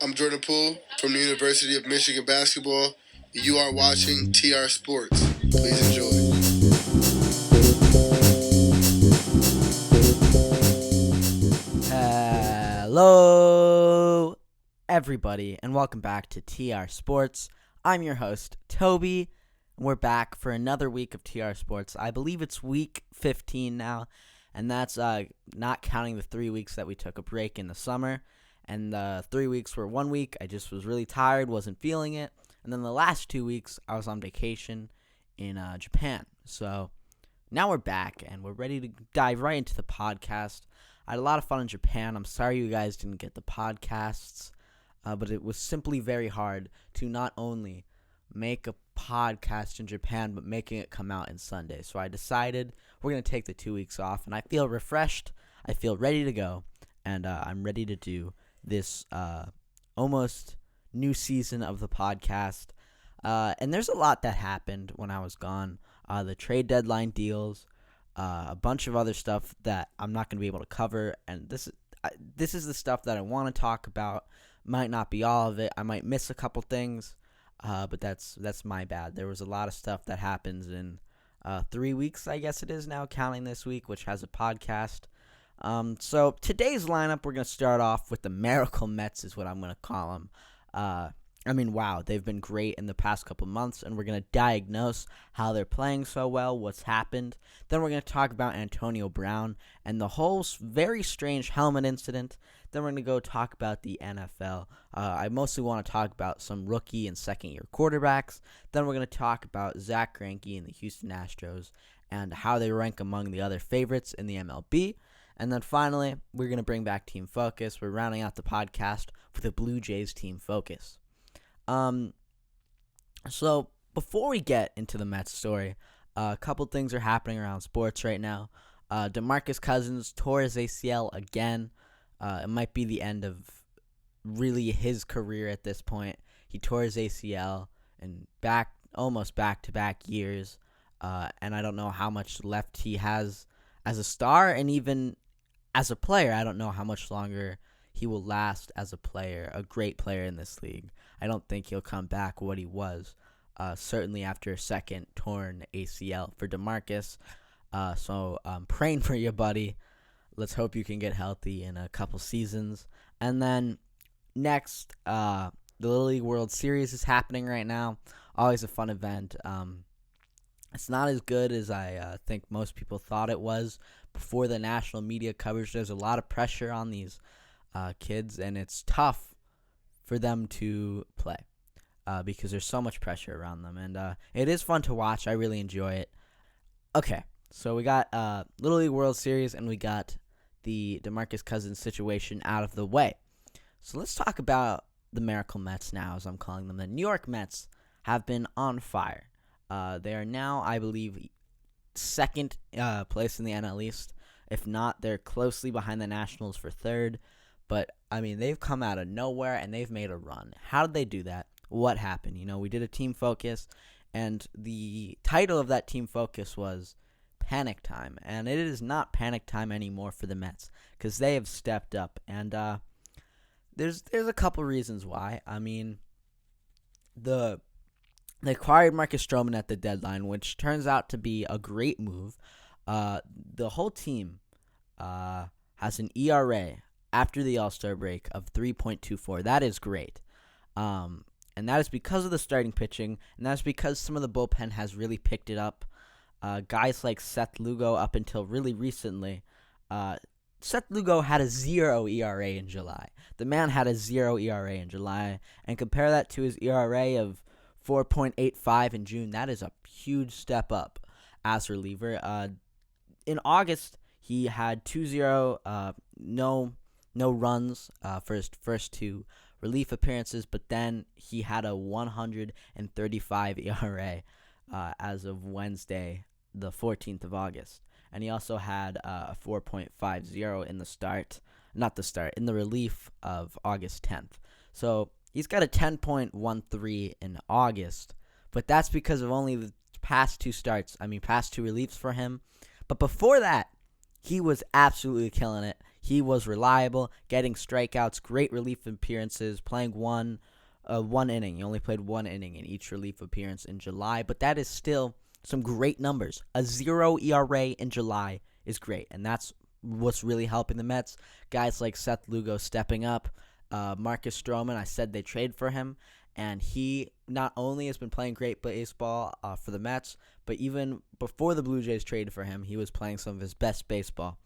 I'm Jordan Poole from the University of Michigan Basketball. You are watching TR Sports. Please enjoy. Hello, everybody, and welcome back to TR Sports. I'm your host, Toby, and we're back for another week of TR Sports. I believe it's week 15 now, and that's not counting the 3 weeks that we took a break in the summer. And the 3 weeks were 1 week. I just was really tired, wasn't feeling it. And then the last 2 weeks, I was on vacation in Japan. So now we're back, and we're ready to dive right into the podcast. I had a lot of fun in Japan. I'm sorry you guys didn't get the podcasts, but it was simply very hard to not only make a podcast in Japan, but making it come out in Sunday. So I decided we're going to take the 2 weeks off, and I feel refreshed. I feel ready to go, and I'm ready to do this almost new season of the podcast. And there's a lot that happened when I was gone. The trade deadline deals, a bunch of other stuff that I'm not going to be able to cover, and this is the stuff that I want to talk about. Might not be all of it. I might miss a couple things, but that's my bad. There was a lot of stuff that happens in 3 weeks, I guess it is now, counting this week, which has a podcast. So today's lineup, we're going to start off with the Miracle Mets is what I'm going to call them. Wow, they've been great in the past couple months, and we're going to diagnose how they're playing so well, what's happened. Then we're going to talk about Antonio Brown and the whole very strange helmet incident. Then we're going to go talk about the NFL. I mostly want to talk about some rookie and second-year quarterbacks. Then we're going to talk about Zach Greinke and the Houston Astros and how they rank among the other favorites in the MLB. And then finally, we're going to bring back Team Focus. We're rounding out the podcast with a Blue Jays Team Focus. So before we get into the Mets story, a couple things are happening around sports right now. DeMarcus Cousins tore his ACL again. It might be the end of really his career at this point. He tore his ACL in almost back-to-back years, and I don't know how much left he has as a star, and even as a player, I don't know how much longer he will last as a player, a great player in this league. I don't think he'll come back what he was, certainly after a second torn ACL for DeMarcus. So I'm praying for you, buddy. Let's hope you can get healthy in a couple seasons. And then next, the Little League World Series is happening right now. Always a fun event. It's not as good as I think most people thought it was before the national media coverage. There's a lot of pressure on these kids, and it's tough for them to play because there's so much pressure around them. And it is fun to watch. I really enjoy it. Okay, so we got Little League World Series, and we got the DeMarcus Cousins situation out of the way. So let's talk about the Miracle Mets now, as I'm calling them. The New York Mets have been on fire. They are now, I believe, second place in the NL East. If not, they're closely behind the Nationals for third. But, they've come out of nowhere, and they've made a run. How did they do that? What happened? We did a team focus, and the title of that team focus was Panic Time. And it is not Panic Time anymore for the Mets, because they have stepped up. And there's a couple reasons why. They acquired Marcus Stroman at the deadline, which turns out to be a great move. The whole team has an ERA after the All-Star break of 3.24. That is great. And that is because of the starting pitching, and that's because some of the bullpen has really picked it up. Guys like Seth Lugo up until really recently. Seth Lugo had a 0 ERA in July. The man had a 0 ERA in July. And compare that to his ERA of 4.85 in June. That is a huge step up as reliever. In August, he had 2-0, no runs for his first two relief appearances, but then he had a 135 ERA as of Wednesday, the 14th of August. And he also had a 4.50 in the relief of August 10th. So he's got a 10.13 in August, but that's because of only the past two reliefs for him. But before that, he was absolutely killing it. He was reliable, getting strikeouts, great relief appearances, playing one inning. He only played 1 inning in each relief appearance in July, but that is still some great numbers. A 0 ERA in July is great, and that's what's really helping the Mets. Guys like Seth Lugo stepping up. Marcus Stroman, I said they trade for him, and he not only has been playing great baseball for the Mets, but even before the Blue Jays traded for him, he was playing some of his best baseball.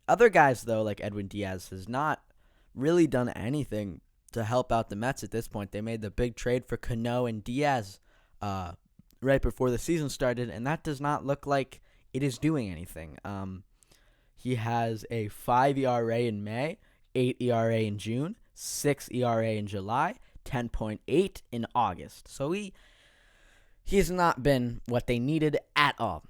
Other guys, though, like Edwin Diaz, has not really done anything to help out the Mets at this point. They made the big trade for Cano and Diaz right before the season started, and that does not look like it is doing anything. He has a 5 ERA in May, 8 ERA in June, 6 ERA in July, 10.8 in August. So he's not been what they needed at all.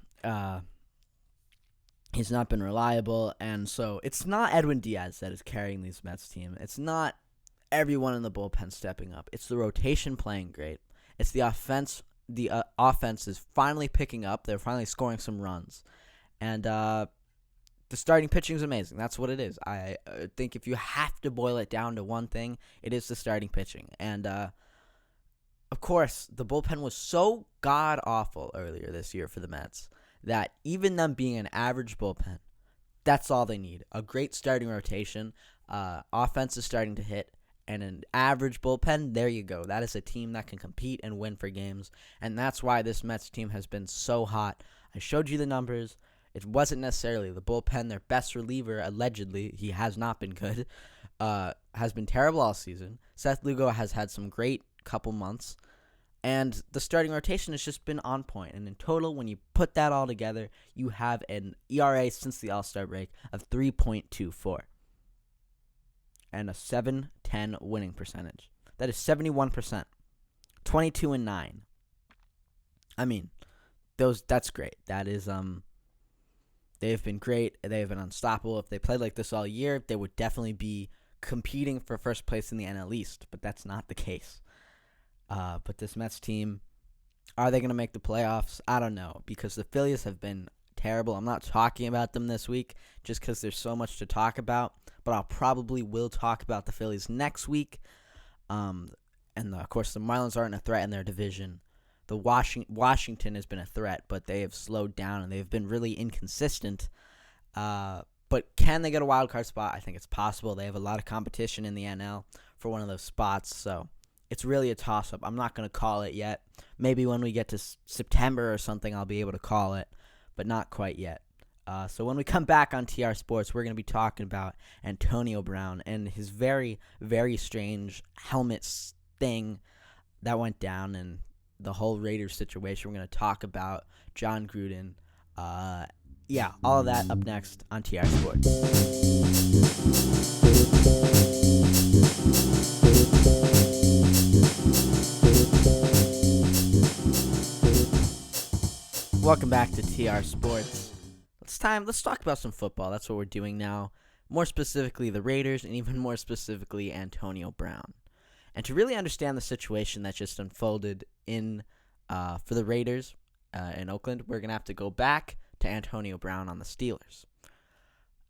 He's not been reliable, and so it's not Edwin Diaz that is carrying these Mets team. It's not everyone in the bullpen stepping up. It's the rotation playing great. It's the offense. The offense is finally picking up. They're finally scoring some runs, and the starting pitching is amazing. That's what it is. I think if you have to boil it down to one thing, it is the starting pitching. And of course, the bullpen was so god awful earlier this year for the Mets that even them being an average bullpen, that's all they need. A great starting rotation. Offense is starting to hit. And an average bullpen, there you go. That is a team that can compete and win for games. And that's why this Mets team has been so hot. I showed you the numbers. It wasn't necessarily the bullpen. Their best reliever, allegedly, he has not been good, has been terrible all season. Seth Lugo has had some great couple months. And the starting rotation has just been on point. And in total, when you put that all together, you have an ERA since the All-Star break of 3.24. And a 7.10 winning percentage. That is 71%. 22-9. I mean, that's great. That is they've been great. They've been unstoppable. If they played like this all year, they would definitely be competing for first place in the NL East, but that's not the case. But this Mets team, are they going to make the playoffs? I don't know, because the Phillies have been terrible. I'm not talking about them this week just because there's so much to talk about, but I'll probably will talk about the Phillies next week. Of course, the Marlins aren't a threat in their division. The Washington has been a threat, but they have slowed down and they've been really inconsistent. But can they get a wild card spot? I think it's possible. They have a lot of competition in the NL for one of those spots, so it's really a toss-up. I'm not going to call it yet. Maybe when we get to September or something, I'll be able to call it, but not quite yet. So when we come back on TR Sports, we're going to be talking about Antonio Brown and his very, very strange helmet thing that went down and the whole Raiders situation. We're going to talk about John Gruden. All of that up next on TR Sports. Welcome back to TR Sports. Let's talk about some football. That's what we're doing now. More specifically, the Raiders, and even more specifically, Antonio Brown. And to really understand the situation that just unfolded for the Raiders in Oakland, we're going to have to go back to Antonio Brown on the Steelers.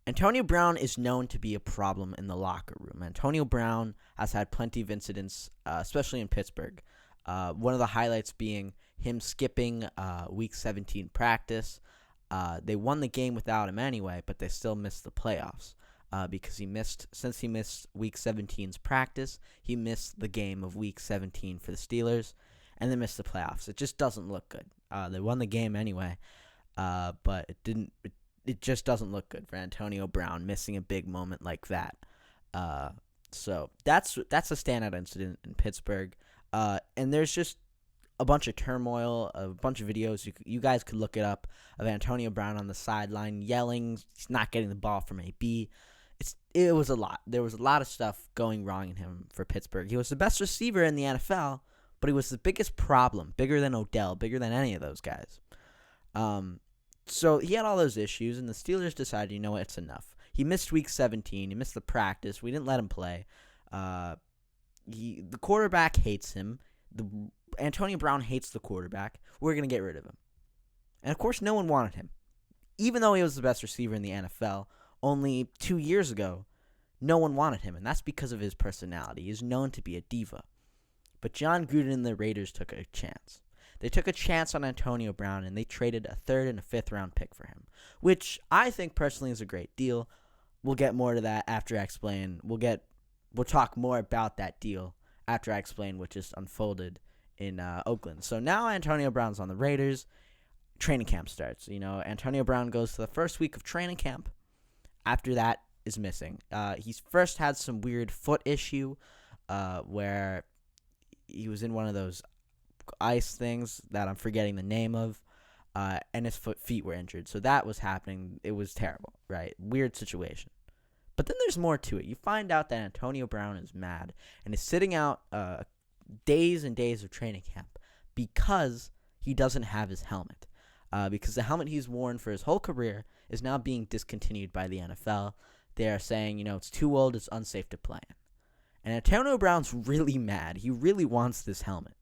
Antonio Brown is known to be a problem in the locker room. Antonio Brown has had plenty of incidents, especially in Pittsburgh. One of the highlights being him skipping Week 17 practice. They won the game without him anyway, but they still missed the playoffs because since he missed Week 17's practice, he missed the game of Week 17 for the Steelers, and they missed the playoffs. It just doesn't look good. They won the game anyway, but it just doesn't look good for Antonio Brown missing a big moment like that. So that's a standout incident in Pittsburgh. And there's just a bunch of turmoil, a bunch of videos. You guys could look it up of Antonio Brown on the sideline yelling. He's not getting the ball from AB. It was a lot. There was a lot of stuff going wrong in him for Pittsburgh. He was the best receiver in the NFL, but he was the biggest problem, bigger than Odell, bigger than any of those guys. So he had all those issues, and the Steelers decided, you know what, it's enough. He missed Week 17. He missed the practice. We didn't let him play. The quarterback hates him. Antonio Brown hates the quarterback. We're going to get rid of him. And, of course, no one wanted him. Even though he was the best receiver in the NFL, only 2 years ago, no one wanted him, and that's because of his personality. He's known to be a diva. But John Gruden and the Raiders took a chance. They took a chance on Antonio Brown, and they traded a 3rd and a 5th round pick for him, which I think personally is a great deal. We'll get more to that after I explain. We'll talk more about that deal after I explain what just unfolded in Oakland. So now Antonio Brown's on the Raiders. Training camp starts. Antonio Brown goes to the first week of training camp. After that is missing. He's first had some weird foot issue where he was in one of those ice things that I'm forgetting the name of, and his feet were injured. So that was happening. It was terrible, right? Weird situation. But then there's more to it. You find out that Antonio Brown is mad and is sitting out days and days of training camp because he doesn't have his helmet. Because the helmet he's worn for his whole career is now being discontinued by the NFL. They are saying, it's too old, it's unsafe to play in. And Antonio Brown's really mad. He really wants this helmet.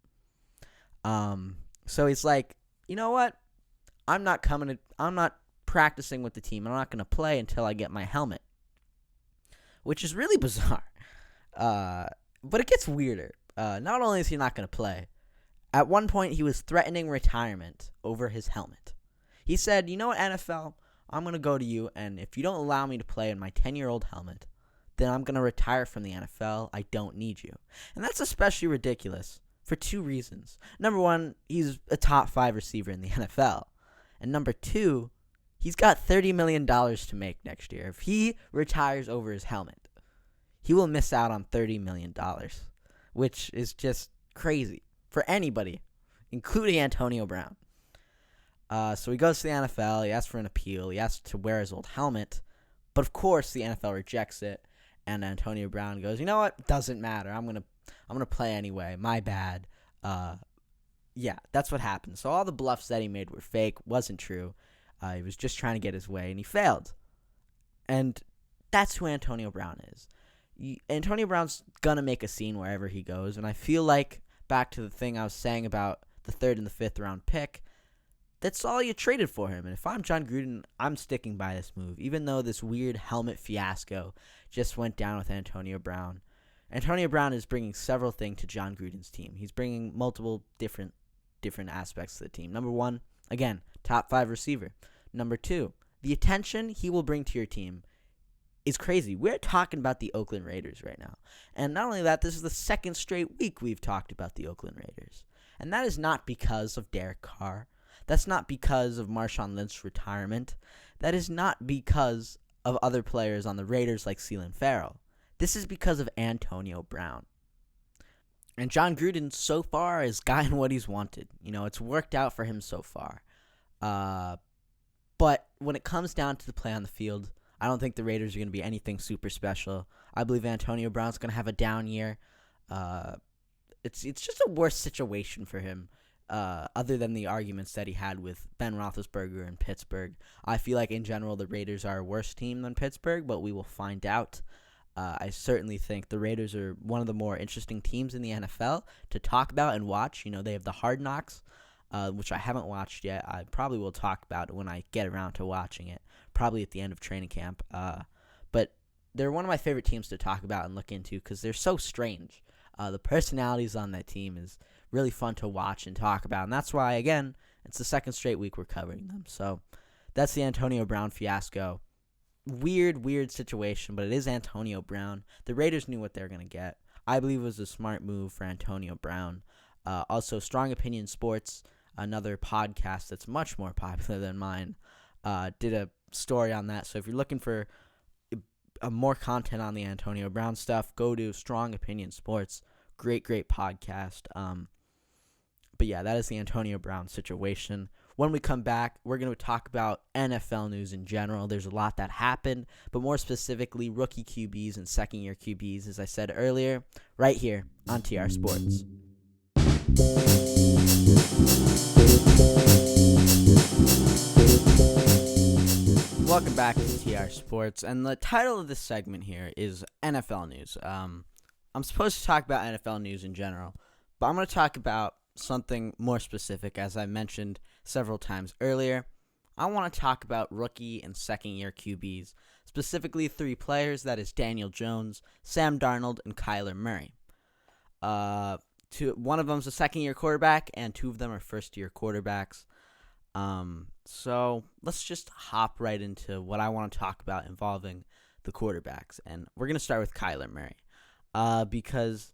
So he's like, you know what? I'm not practicing with the team. I'm not going to play until I get my helmet. Which is really bizarre. But it gets weirder. Not only is he not going to play, at one point he was threatening retirement over his helmet. He said, you know what, NFL? I'm going to go to you, and if you don't allow me to play in my 10-year-old helmet, then I'm going to retire from the NFL. I don't need you. And that's especially ridiculous for 2 reasons. Number one, he's a top 5 receiver in the NFL. And number 2, he's got $30 million to make next year. If he retires over his helmet, he will miss out on $30 million, which is just crazy for anybody, including Antonio Brown. So he goes to the NFL. He asks for an appeal. He asks to wear his old helmet. But, of course, the NFL rejects it. And Antonio Brown goes, you know what? Doesn't matter. I'm gonna play anyway. My bad. Yeah, that's what happened. So all the bluffs that he made were fake. Wasn't true. He was just trying to get his way, and he failed. And that's who Antonio Brown is. Antonio Brown's gonna make a scene wherever he goes. And I feel like, back to the thing I was saying about the 3rd and the 5th round pick, that's all you traded for him. And if I'm John Gruden, I'm sticking by this move, even though this weird helmet fiasco just went down with Antonio Brown. Antonio Brown is bringing several things to John Gruden's team. He's bringing multiple different aspects to the team. Number 1, again, top 5 receiver. Number 2, the attention he will bring to your team is crazy. We're talking about the Oakland Raiders right now. And not only that, this is the 2nd straight week we've talked about the Oakland Raiders. And that is not because of Derek Carr. That's not because of Marshawn Lynch's retirement. That is not because of other players on the Raiders like Clelin Ferrell. This is because of Antonio Brown. And John Gruden so far has gotten what he's wanted. It's worked out for him so far. But when it comes down to the play on the field, I don't think the Raiders are going to be anything super special. I believe Antonio Brown's going to have a down year. It's just a worse situation for him. Other than the arguments that he had with Ben Roethlisberger in Pittsburgh. I feel like in general the Raiders are a worse team than Pittsburgh, but we will find out. I certainly think the Raiders are one of the more interesting teams in the NFL to talk about and watch. They have the Hard Knocks, which I haven't watched yet. I probably will talk about it when I get around to watching it, probably at the end of training camp. But they're one of my favorite teams to talk about and look into because they're so strange. The personalities on that team is really fun to watch and talk about. And that's why, again, it's the 2nd straight week we're covering them. So that's the Antonio Brown fiasco. Weird situation, but it is Antonio Brown. The Raiders knew what they were going to get. I believe it was a smart move for Antonio Brown. Also, Strong Opinion Sports, another podcast that's much more popular than mine, did a story on that. So if you're looking for more content on the Antonio Brown stuff, go to Strong Opinion Sports. Great podcast. But yeah, that is the Antonio Brown situation. When we come back, we're going to talk about NFL news in general. There's a lot that happened, but more specifically, rookie QBs and second-year QBs, as I said earlier, right here on TR Sports. Welcome back to TR Sports, and the title of this segment here is NFL news. I'm supposed to talk about NFL news in general, but I'm going to talk about something more specific, as I mentioned several times earlier. I want to talk about rookie and second-year QBs, Specifically, 3 players, that is Daniel Jones, Sam Darnold, and Kyler Murray. One of them is a second-year quarterback, and 2 of them are first-year quarterbacks. So let's just hop right into what I want to talk about involving the quarterbacks. And we're going to start with Kyler Murray because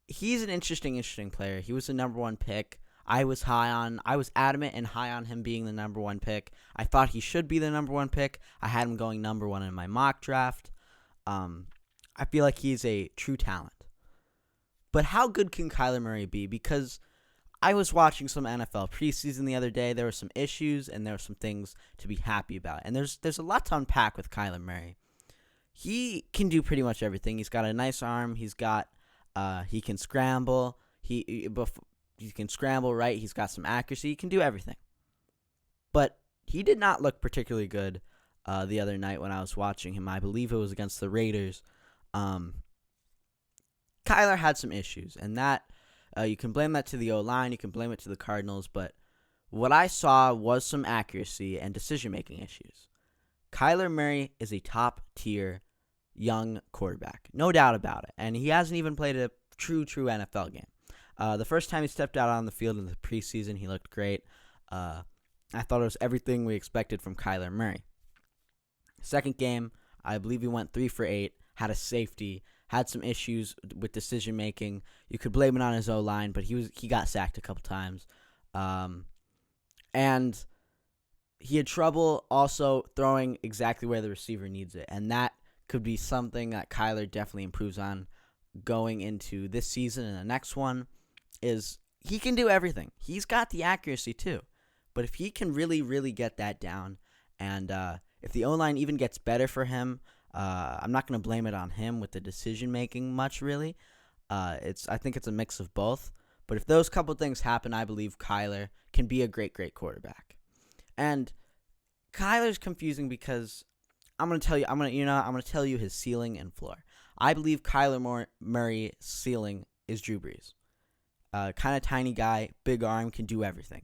he's an interesting player. He was the number 1 pick. I was adamant and high on him being the number 1 pick. I thought he should be the number 1 pick. I had him going number 1 in my mock draft. I feel like he's a true talent. But how good can Kyler Murray be? Because I was watching some NFL preseason the other day. There were some issues and there were some things to be happy about. And there's a lot to unpack with Kyler Murray. He can do pretty much everything. He's got a nice arm. He can scramble. He can scramble, right? He's got some accuracy. He can do everything. But he did not look particularly good the other night when I was watching him. I believe it was against the Raiders. Kyler had some issues, and that you can blame that to the O-line, you can blame it to the Cardinals, but what I saw was some accuracy and decision-making issues. Kyler Murray is a top-tier young quarterback, no doubt about it, and he hasn't even played a true NFL game. The first time he stepped out on the field in the preseason, he looked great. I thought it was everything we expected from Kyler Murray. Second game, I believe he went 3 for 8, had a safety, had some issues with decision-making. You could blame it on his O-line, but he got sacked a couple times. And he had trouble also throwing exactly where the receiver needs it. And that could be something that Kyler definitely improves on going into this season. And the next one is he can do everything. He's got the accuracy too. But if he can really, really get that down, and if the O-line even gets better for him, I'm not going to blame it on him with the decision-making much, really. I think it's a mix of both. But if those couple things happen, I believe Kyler can be a great quarterback. And Kyler's confusing because I'm going to tell you his ceiling and floor. I believe Kyler Murray's ceiling is Drew Brees. Kind of tiny guy, big arm, can do everything.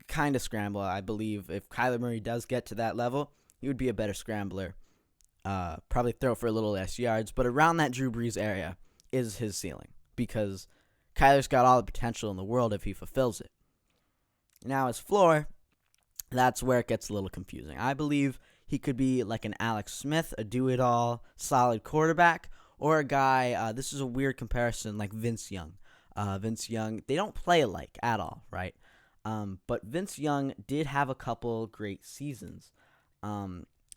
Kind of scramble. I believe if Kyler Murray does get to that level, he would be a better scrambler. Probably throw for a little less yards, but around that Drew Brees area is his ceiling because Kyler's got all the potential in the world if he fulfills it. Now his floor, that's where it gets a little confusing. I believe he could be like an Alex Smith, a do-it-all, solid quarterback, or a guy, this is a weird comparison, like Vince Young. Vince Young, they don't play alike at all, right? But Vince Young did have a couple great seasons.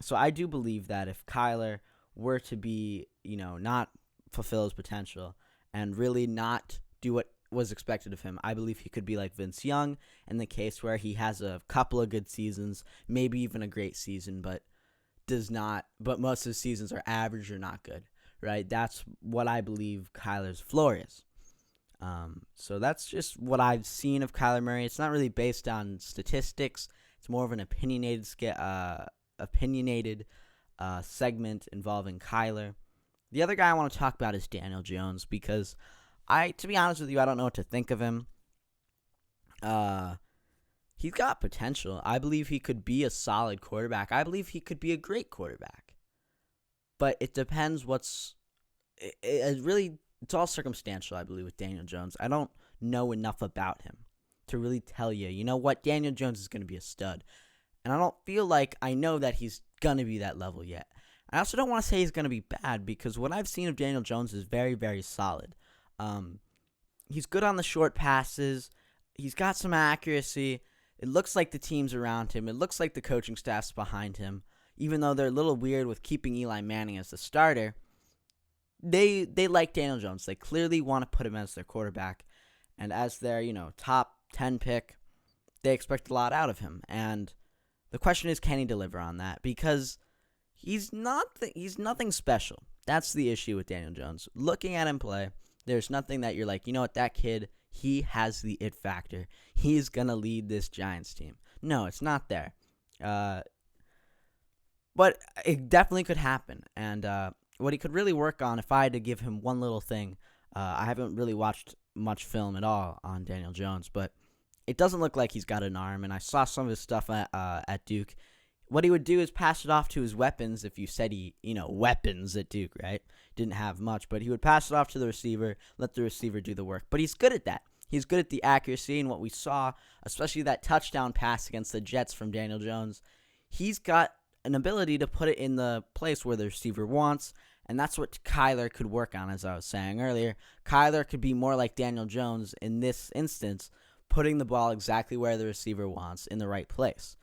So I do believe that if Kyler were to be, not fulfill his potential and really not do what was expected of him, I believe he could be like Vince Young in the case where he has a couple of good seasons, maybe even a great season, but most of his seasons are average or not good, right? That's what I believe Kyler's floor is. So that's just what I've seen of Kyler Murray. It's not really based on statistics. It's more of an opinionated segment involving Kyler. The other guy I want to talk about is Daniel Jones because to be honest with you, I don't know what to think of him. He's got potential. I believe he could be a solid quarterback. I believe he could be a great quarterback. But it depends it's all circumstantial, I believe, with Daniel Jones. I don't know enough about him to really tell you, Daniel Jones is going to be a stud. And I don't feel like I know that he's going to be that level yet. I also don't want to say he's going to be bad because what I've seen of Daniel Jones is very, very solid. He's good on the short passes. He's got some accuracy. It looks like the team's around him. It looks like the coaching staff's behind him. Even though they're a little weird with keeping Eli Manning as the starter, they like Daniel Jones. They clearly want to put him as their quarterback. And as their, top 10 pick, they expect a lot out of him. And the question is, can he deliver on that? Because he's nothing special. That's the issue with Daniel Jones. Looking at him play, there's nothing that you're like, that kid, he has the it factor. He's going to lead this Giants team. No, it's not there. But it definitely could happen. And what he could really work on, if I had to give him one little thing, I haven't really watched much film at all on Daniel Jones, but it doesn't look like he's got an arm. And I saw some of his stuff at Duke. what he would do is pass it off to his weapons. If you said weapons at Duke, right? Didn't have much, but he would pass it off to the receiver, let the receiver do the work. But he's good at that. He's good at the accuracy, and what we saw, especially that touchdown pass against the Jets from Daniel Jones, he's got an ability to put it in the place where the receiver wants, and that's what Kyler could work on, as I was saying earlier. Kyler could be more like Daniel Jones in this instance, putting the ball exactly where the receiver wants in the right place.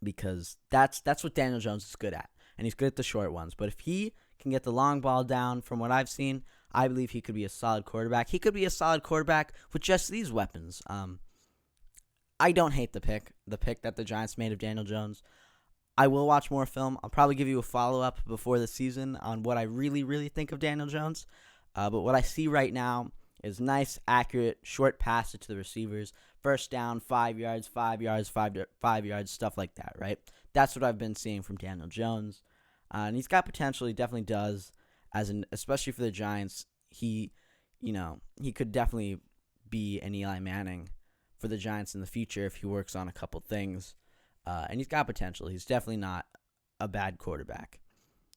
Because that's what Daniel Jones is good at, and he's good at the short ones. But if he can get the long ball down, from what I've seen, I believe he could be a solid quarterback. He could be a solid quarterback with just these weapons. I don't hate the pick that the Giants made of Daniel Jones. I will watch more film. I'll probably give you a follow-up before the season on what I really, really think of Daniel Jones. But what I see right now is nice, accurate, short passes to the receivers. First down, 5 yards, 5 yards, 5 yards, stuff like that, right? That's what I've been seeing from Daniel Jones. And he's got potential. He definitely does. Especially for the Giants, he could definitely be an Eli Manning for the Giants in the future if he works on a couple things. And he's got potential. He's definitely not a bad quarterback.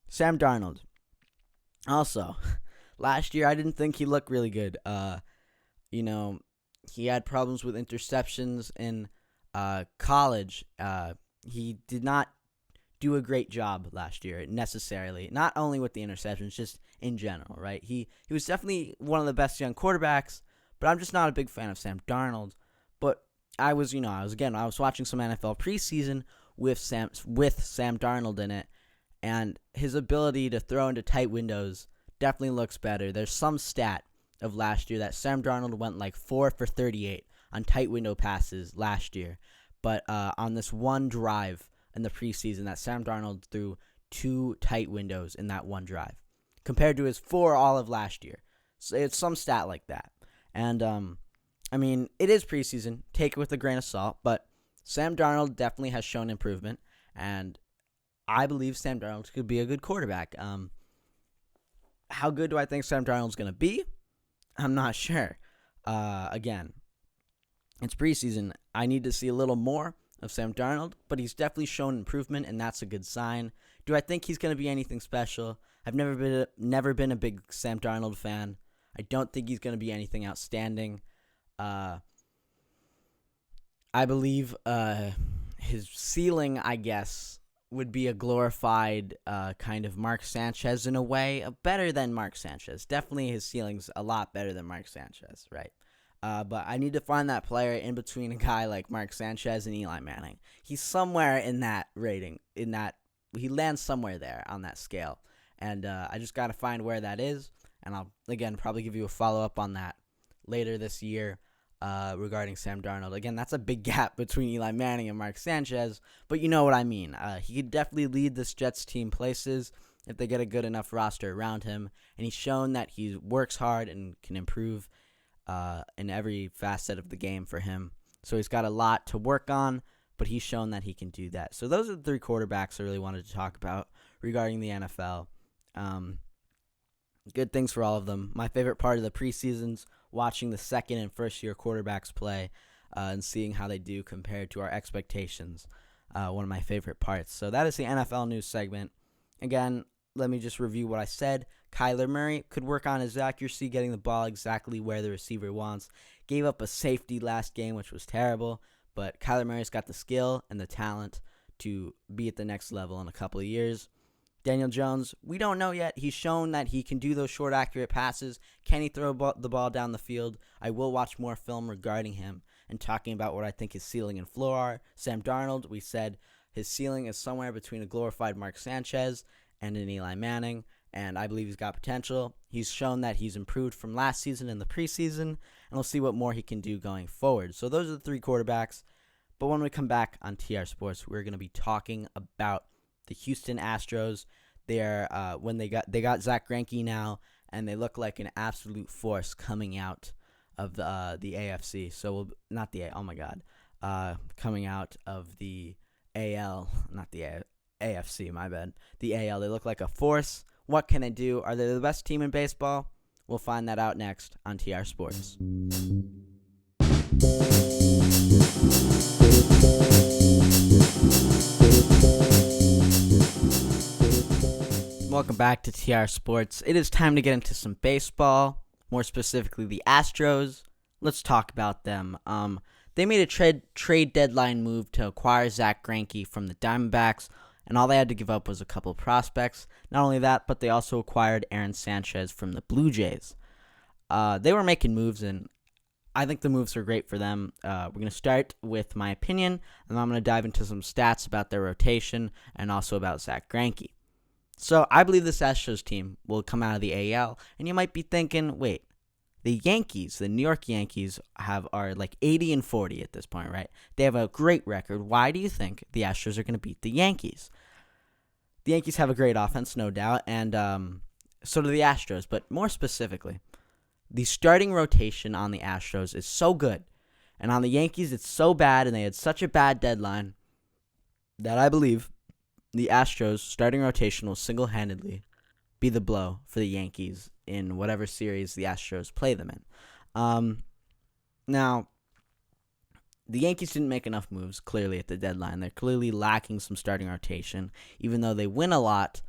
Sam Darnold. Also, last year I didn't think he looked really good. He had problems with interceptions in college. He did not do a great job last year necessarily, not only with the interceptions, just in general, right? He was definitely one of the best young quarterbacks, but I'm just not a big fan of Sam Darnold. But I was watching some NFL preseason with Sam Darnold in it, and his ability to throw into tight windows definitely looks better. There's some stat of last year that Sam Darnold went like 4 for 38 on tight window passes last year, but on this one drive in the preseason that Sam Darnold threw 2 tight windows in that one drive, compared to his 4 all of last year. So it's some stat like that. And, it is preseason. Take it with a grain of salt. But Sam Darnold definitely has shown improvement. And I believe Sam Darnold could be a good quarterback. How good do I think Sam Darnold's going to be? I'm not sure. Again, it's preseason. I need to see a little more of Sam Darnold, but he's definitely shown improvement, and that's a good sign. Do I think he's going to be anything special? I've never been a big Sam Darnold fan. I don't think he's going to be anything outstanding. I believe his ceiling, I guess, would be a glorified kind of Mark Sanchez in a way, better than Mark Sanchez. Definitely his ceiling's a lot better than Mark Sanchez, right? But I need to find that player in between a guy like Mark Sanchez and Eli Manning. He's somewhere in that rating, he lands somewhere there on that scale. And I just got to find where that is. And I'll, again, probably give you a follow-up on that later this year regarding Sam Darnold. Again, that's a big gap between Eli Manning and Mark Sanchez, but you know what I mean. He could definitely lead this Jets team places if they get a good enough roster around him. And he's shown that he works hard and can improve in every facet of the game for him. So he's got a lot to work on, but he's shown that he can do that. So those are the 3 quarterbacks I really wanted to talk about regarding the NFL. Good things for all of them. My favorite part of the preseason's watching the second and first year quarterbacks play and seeing how they do compared to our expectations. One of my favorite parts. So that is the NFL news segment. Again, let me just review what I said. Kyler Murray could work on his accuracy, getting the ball exactly where the receiver wants. Gave up a safety last game, which was terrible. But Kyler Murray's got the skill and the talent to be at the next level in a couple of years. Daniel Jones, we don't know yet. He's shown that he can do those short, accurate passes. Can he throw the ball down the field? I will watch more film regarding him and talking about what I think his ceiling and floor are. Sam Darnold, we said his ceiling is somewhere between a glorified Mark Sanchez and an Eli Manning, and I believe he's got potential. He's shown that he's improved from last season in the preseason, and we'll see what more he can do going forward. So those are the 3 quarterbacks. But when we come back on TR Sports, we're going to be talking about the Houston Astros. They're they got Zach Greinke now, and they look like an absolute force coming out of the AFC. So coming out of the AL, not the AFC, my bad. The AL. They look like a force. What can they do? Are they the best team in baseball? We'll find that out next on TR Sports. Welcome back to TR Sports. It is time to get into some baseball, more specifically the Astros. Let's talk about them. They made a trade deadline move to acquire Zack Greinke from the Diamondbacks, and all they had to give up was a couple of prospects. Not only that, but they also acquired Aaron Sanchez from the Blue Jays. They were making moves, and I think the moves are great for them. We're going to start with my opinion, and then I'm going to dive into some stats about their rotation and also about Zack Greinke. So I believe this Astros team will come out of the AL, and you might be thinking, wait, the Yankees, the New York Yankees, are like 80-40 at this point, right? They have a great record. Why do you think the Astros are going to beat the Yankees? The Yankees have a great offense, no doubt, and so do the Astros. But more specifically, the starting rotation on the Astros is so good, and on the Yankees it's so bad, and they had such a bad deadline that I believe the Astros starting rotation will single-handedly be the blow for the Yankees in whatever series the Astros play them in. Now, the Yankees didn't make enough moves, clearly, at the deadline. They're clearly lacking some starting rotation, even though they win a lot,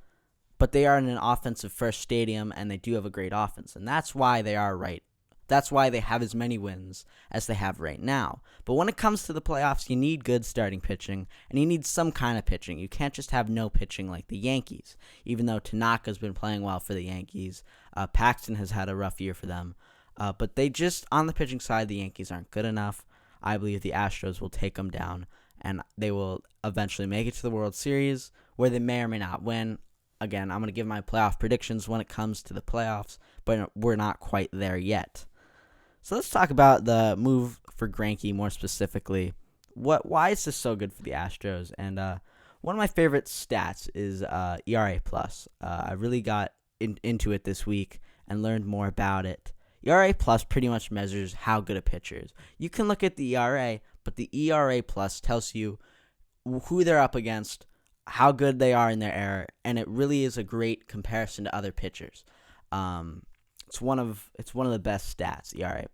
but they are in an offensive-first stadium, and they do have a great offense, and that's why they are right. That's why they have as many wins as they have right now. But when it comes to the playoffs, you need good starting pitching, and you need some kind of pitching. You can't just have no pitching like the Yankees, even though Tanaka's been playing well for the Yankees. Paxton has had a rough year for them. But they just, on the pitching side, the Yankees aren't good enough. I believe the Astros will take them down, and they will eventually make it to the World Series, where they may or may not win. Again, I'm going to give my playoff predictions when it comes to the playoffs, but we're not quite there yet. So let's talk about the move for Greinke more specifically. Why is this so good for the Astros? And one of my favorite stats is ERA+. I really got into it this week and learned more about it. ERA+ pretty much measures how good a pitcher is. You can look at the ERA, but the ERA+ tells you who they're up against, how good they are in their era, and it really is a great comparison to other pitchers. It's one of the best stats, ERA+.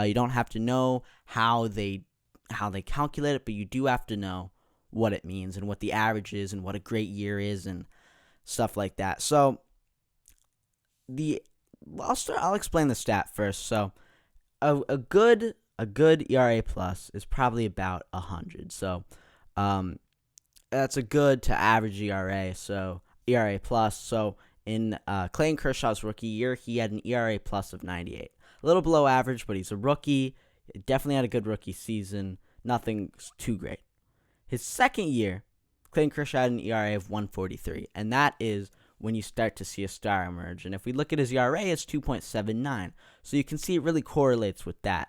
You don't have to know how they calculate it, but you do have to know what it means and what the average is and what a great year is and stuff like that. So I'll explain the stat first. So a good ERA+ is probably about 100. So that's a good to average ERA. So ERA+. So in Clayton Kershaw's rookie year, he had an ERA+ of 98. A little below average, but he's a rookie. Definitely had a good rookie season. Nothing too great. His second year, Clayton Kershaw had an ERA of 143, and that is when you start to see a star emerge. And if we look at his ERA, it's 2.79. So you can see it really correlates with that.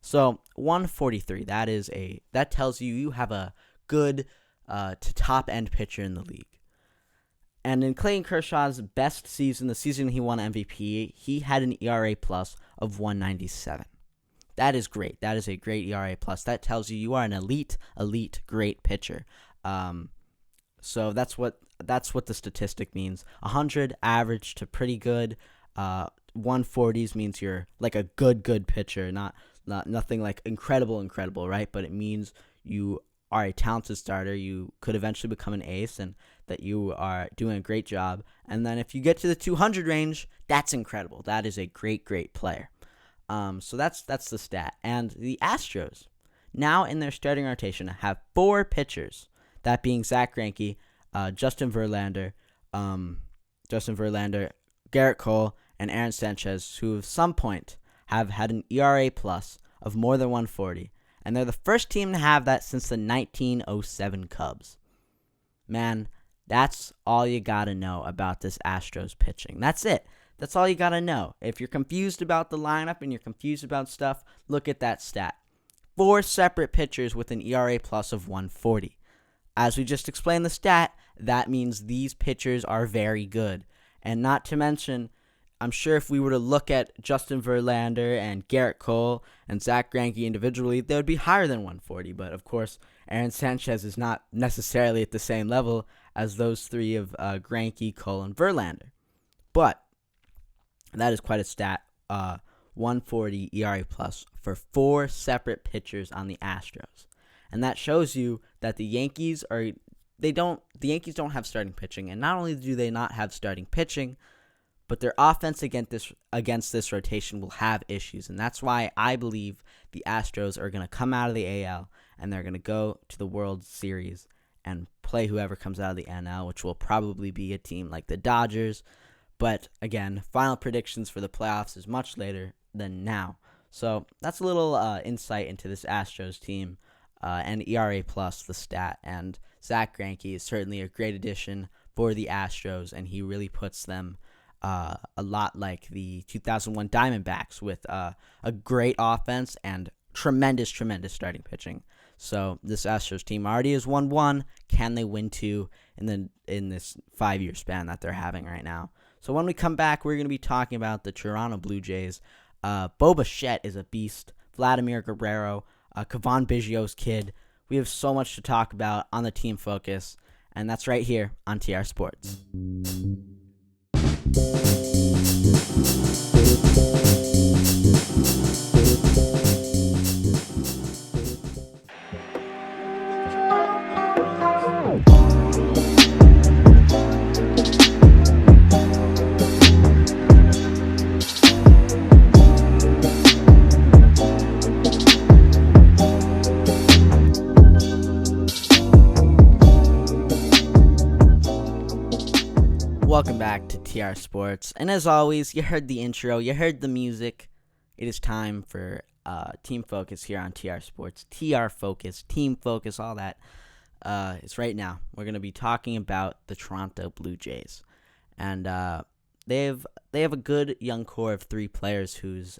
So 143, that tells you have a good to top end pitcher in the league. And in Clayton Kershaw's best season, the season he won MVP, he had an ERA+ of 197. That is great. That is a great ERA+. That tells you are an elite, great pitcher. So that's what the statistic means. 100 average to pretty good. 140s means you're like a good pitcher, not nothing like incredible, right? But it means you are a talented starter. You could eventually become an ace, and that you are doing a great job. And then if you get to the 200 range, that's incredible. That is a great player. So that's the stat. And the Astros, now in their starting rotation, have 4 pitchers, that being Zack Greinke, Justin Verlander, Garrett Cole, and Aaron Sanchez, who at some point have had an ERA+ of more than 140. And they're the first team to have that since the 1907 Cubs. Man, that's all you got to know about this Astros pitching. That's it. That's all you got to know. If you're confused about the lineup and you're confused about stuff, look at that stat. 4 separate pitchers with an ERA+ of 140. As we just explained the stat, that means these pitchers are very good. And not to mention, I'm sure if we were to look at Justin Verlander and Garrett Cole and Zack Greinke individually, they would be higher than 140. But, of course, Aaron Sanchez is not necessarily at the same level as those 3 of Greinke, Cole, and Verlander. But that is quite a stat. 140 ERA+ for 4 separate pitchers on the Astros. And that shows you that the Yankees are The Yankees don't have starting pitching, and not only do they not have starting pitching, but their offense against this rotation will have issues, and that's why I believe the Astros are going to come out of the AL and they're going to go to the World Series and play whoever comes out of the NL, which will probably be a team like the Dodgers. But again, final predictions for the playoffs is much later than now. So that's a little insight into this Astros team and ERA plus the stat. And Zach Greinke is certainly a great addition for the Astros, and he really puts them a lot like the 2001 Diamondbacks with a great offense and tremendous starting pitching. So this Astros team already has won one. Can they win two in this 5-year span that they're having right now? So when we come back, we're going to be talking about the Toronto Blue Jays. Bo Bichette is a beast. Vladimir Guerrero, Cavan Biggio's kid. We have so much to talk about on the Team Focus, and that's right here on TR Sports. Welcome back to TR Sports, and as always, you heard the intro, you heard the music. It is time for Team Focus here on TR Sports. TR Focus, Team Focus, all that. It's right now. We're going to be talking about the Toronto Blue Jays, and they have a good young core of 3 players whose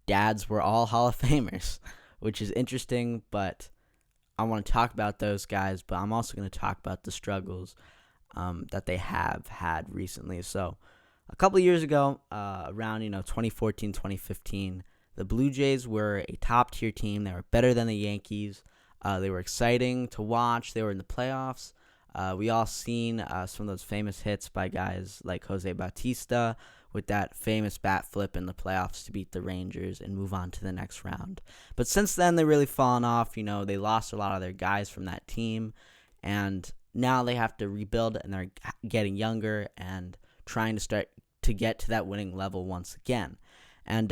dads were all Hall of Famers, which is interesting. But I want to talk about those guys, but I'm also going to talk about the struggles that they have had recently. So a couple of years ago, around 2014, 2015, the Blue Jays were a top-tier team. They were better than the Yankees. They were exciting to watch. They were in the playoffs. We all seen some of those famous hits by guys like Jose Bautista with that famous bat flip in the playoffs to beat the Rangers and move on to the next round. But since then, they've really fallen off. They lost a lot of their guys from that team, and now they have to rebuild, and they're getting younger and trying to start to get to that winning level once again. And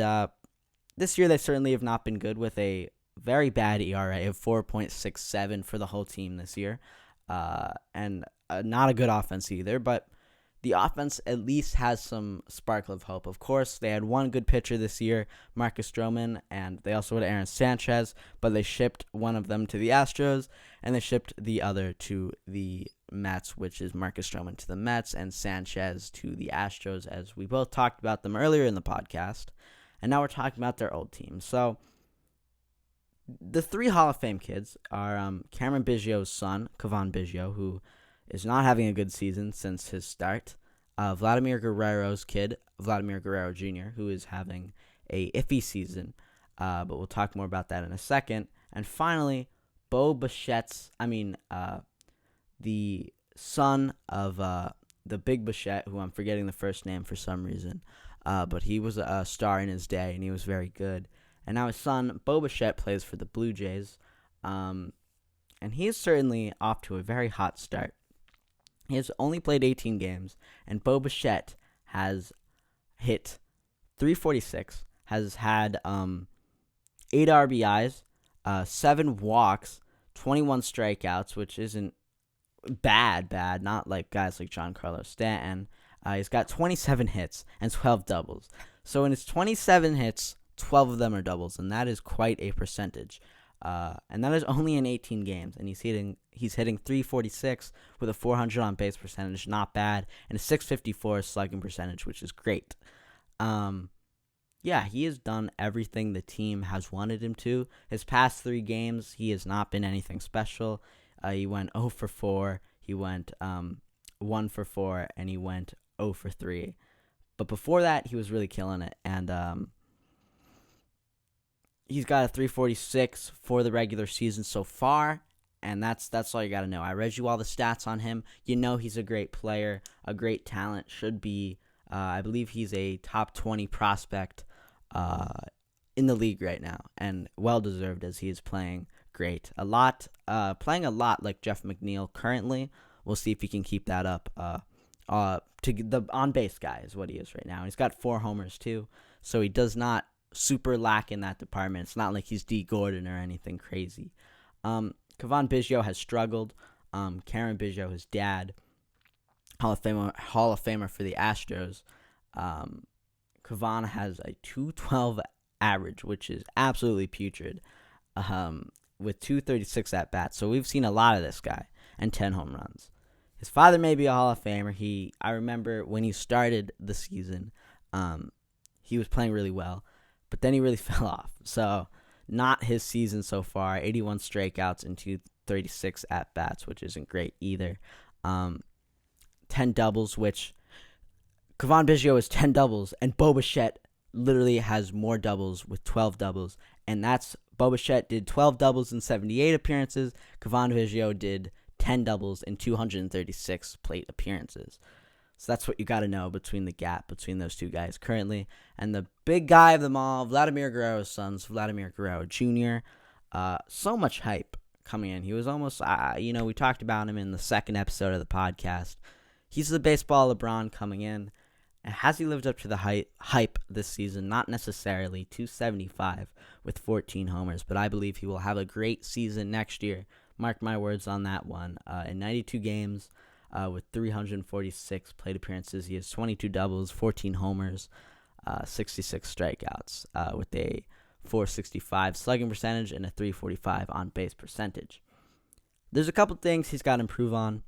this year, they certainly have not been good, with a very bad ERA of 4.67 for the whole team this year, and not a good offense either. But the offense at least has some sparkle of hope. Of course, they had one good pitcher this year, Marcus Stroman, and they also had Aaron Sanchez, but they shipped one of them to the Astros, and they shipped the other to the Mets, which is Marcus Stroman to the Mets and Sanchez to the Astros, as we both talked about them earlier in the podcast. And now we're talking about their old team. So the 3 Hall of Fame kids are Cameron Biggio's son, Cavan Biggio, who is not having a good season since his start. Vladimir Guerrero's kid, Vladimir Guerrero Jr., who is having a iffy season, but we'll talk more about that in a second. And finally, Bo Bichette's, the son of the Big Bichette, who I'm forgetting the first name for some reason, but he was a star in his day, and he was very good. And now his son, Bo Bichette, plays for the Blue Jays, and he is certainly off to a very hot start. He has only played 18 games, and Bo Bichette has hit .346, has had 8 RBIs, 7 walks, 21 strikeouts, which isn't bad, not like guys like Giancarlo Stanton. He's got 27 hits and 12 doubles. So in his 27 hits, 12 of them are doubles, and that is quite a percentage. And that is only in 18 games, and he's hitting .346 with a 400 on base percentage, not bad, and a .654 slugging percentage, which is great. He has done everything the team has wanted him to. His past 3 games, he has not been anything special. He went 0 for 4, he went 1 for 4, and he went 0 for 3. But before that, he was really killing it, and he's got a .346 for the regular season so far, and that's all you got to know. I read you all the stats on him. He's a great player, a great talent, should be, I believe he's a top 20 prospect in the league right now, and well-deserved as he is playing great. Playing a lot like Jeff McNeil currently. We'll see if he can keep that up. To the on-base guy is what he is right now. He's got 4 homers too, so he does not super lack in that department. It's not like he's D. Gordon or anything crazy. Cavan Biggio has struggled. Karen Biggio, his dad, Hall of Famer for the Astros. Cavan has a 212 average, which is absolutely putrid, with 236 at bats. So we've seen a lot of this guy and 10 home runs. His father may be a Hall of Famer. I remember when he started the season, he was playing really well, but then he really fell off. So not his season so far. 81 strikeouts and 236 at bats, which isn't great either. 10 doubles, which Cavan Biggio is 10 doubles, and Bo Bichette literally has more doubles with 12 doubles, and that's Bo Bichette did 12 doubles in 78 appearances. Cavan Biggio did 10 doubles in 236 plate appearances. So that's what you got to know between the gap between those two guys currently. And the big guy of them all, Vladimir Guerrero's sons, Vladimir Guerrero Jr. So much hype coming in. He was almost, we talked about him in the second episode of the podcast. He's the baseball LeBron coming in. And has he lived up to the hype this season? Not necessarily. 275 with 14 homers. But I believe he will have a great season next year. Mark my words on that one. In 92 games with 346 plate appearances, he has 22 doubles, 14 homers, 66 strikeouts with a 465 slugging percentage and a 345 on-base percentage. There's a couple things he's got to improve on.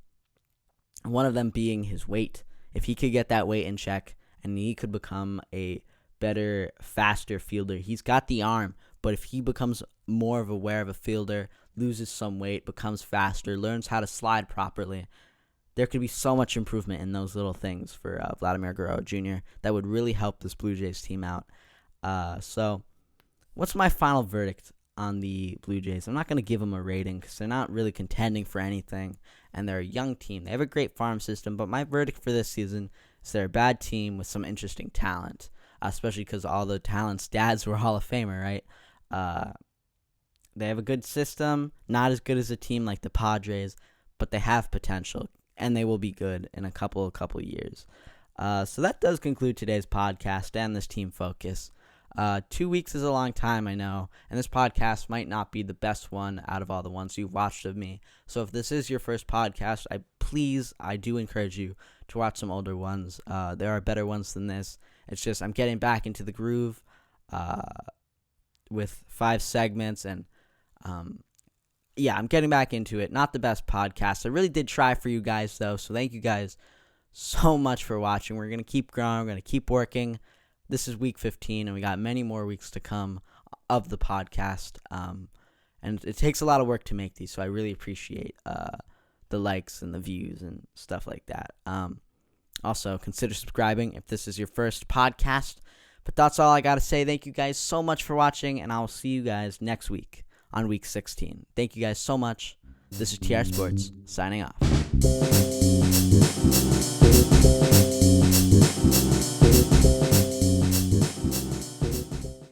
One of them being his weight. If he could get that weight in check and he could become a better, faster fielder. He's got the arm, but if he becomes more of aware of a fielder, loses some weight, becomes faster, learns how to slide properly, there could be so much improvement in those little things for Vladimir Guerrero Jr. that would really help this Blue Jays team out. So what's my final verdict on the Blue Jays? I'm not going to give them a rating because they're not really contending for anything, and they're a young team. They have a great farm system, but my verdict for this season is they're a bad team with some interesting talent, especially because all the talent's dads were Hall of Famer, right? They have a good system, not as good as a team like the Padres, but they have potential, and they will be good in a couple years. So that does conclude today's podcast and this team focus. 2 weeks is a long time, I know, and this podcast might not be the best one out of all the ones you've watched of me. So if this is your first podcast, I do encourage you to watch some older ones. There are better ones than this. It's just I'm getting back into the groove with 5 segments, and I'm getting back into it. Not the best podcast. I really did try for you guys, though, so thank you guys so much for watching. We're going to keep growing. We're going to keep working. This is week 15, and we got many more weeks to come of the podcast. And it takes a lot of work to make these, so I really appreciate the likes and the views and stuff like that. Also, consider subscribing if this is your first podcast. But that's all I got to say. Thank you guys so much for watching, and I will see you guys next week on week 16. Thank you guys so much. This is TR Sports, signing off.